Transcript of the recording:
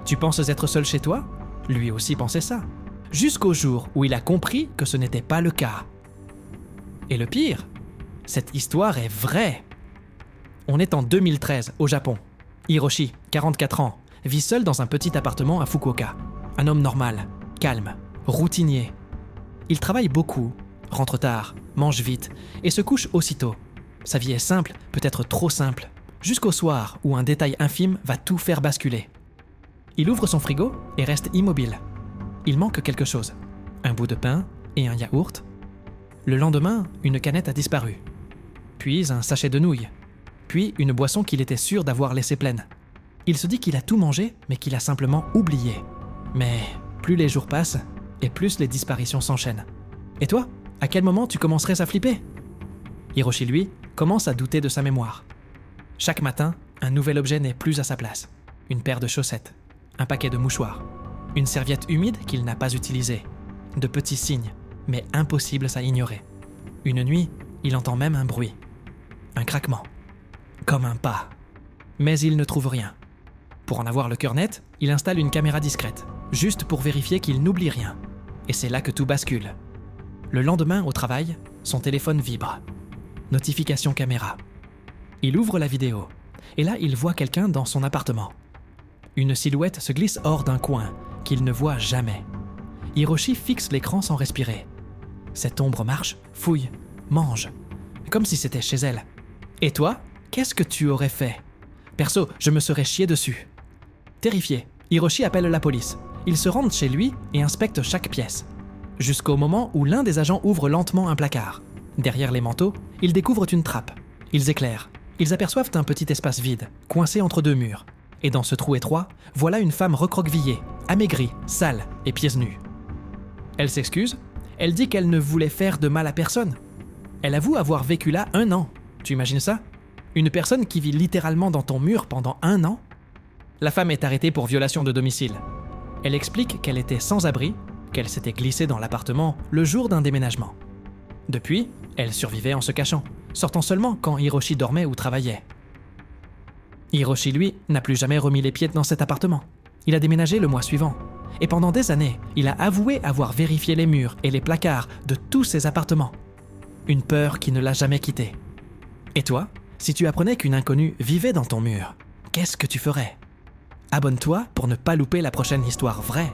Tu penses être seul chez toi ? Lui aussi pensait ça. Jusqu'au jour où il a compris que ce n'était pas le cas. Et le pire, cette histoire est vraie. On est en 2013, au Japon. Hiroshi, 44 ans, vit seul dans un petit appartement à Fukuoka. Un homme normal, calme, routinier. Il travaille beaucoup, rentre tard, mange vite et se couche aussitôt. Sa vie est simple, peut-être trop simple, jusqu'au soir où un détail infime va tout faire basculer. Il ouvre son frigo et reste immobile. Il manque quelque chose. Un bout de pain et un yaourt. Le lendemain, une canette a disparu. Puis un sachet de nouilles. Puis une boisson qu'il était sûr d'avoir laissée pleine. Il se dit qu'il a tout mangé, mais qu'il a simplement oublié. Mais plus les jours passent, et plus les disparitions s'enchaînent. Et toi, à quel moment tu commencerais à flipper ? Hiroshi, lui, commence à douter de sa mémoire. Chaque matin, un nouvel objet n'est plus à sa place. Une paire de chaussettes, un paquet de mouchoirs, une serviette humide qu'il n'a pas utilisée, de petits signes, mais impossibles à ignorer. Une nuit, il entend même un bruit. Un craquement. Comme un pas. Mais il ne trouve rien. Pour en avoir le cœur net, il installe une caméra discrète, juste pour vérifier qu'il n'oublie rien. Et c'est là que tout bascule. Le lendemain, au travail, son téléphone vibre. Notification caméra. Il ouvre la vidéo. Et là, il voit quelqu'un dans son appartement. Une silhouette se glisse hors d'un coin, qu'il ne voit jamais. Hiroshi fixe l'écran sans respirer. Cette ombre marche, fouille, mange, comme si c'était chez elle. Et toi, qu'est-ce que tu aurais fait ? Perso, je me serais chié dessus. Terrifié, Hiroshi appelle la police. Ils se rendent chez lui et inspectent chaque pièce. Jusqu'au moment où l'un des agents ouvre lentement un placard. Derrière les manteaux, ils découvrent une trappe. Ils éclairent. Ils aperçoivent un petit espace vide, coincé entre deux murs. Et dans ce trou étroit, voilà une femme recroquevillée, amaigrie, sale et pieds nus. Elle s'excuse. Elle dit qu'elle ne voulait faire de mal à personne. Elle avoue avoir vécu là 1 an. Tu imagines ça ? Une personne qui vit littéralement dans ton mur pendant 1 an ? La femme est arrêtée pour violation de domicile. Elle explique qu'elle était sans abri, qu'elle s'était glissée dans l'appartement le jour d'un déménagement. Depuis, elle survivait en se cachant, sortant seulement quand Hiroshi dormait ou travaillait. Hiroshi, lui, n'a plus jamais remis les pieds dans cet appartement. Il a déménagé le mois suivant. Et pendant des années, il a avoué avoir vérifié les murs et les placards de tous ses appartements. Une peur qui ne l'a jamais quitté. Et toi, si tu apprenais qu'une inconnue vivait dans ton mur, qu'est-ce que tu ferais ? Abonne-toi pour ne pas louper la prochaine histoire vraie.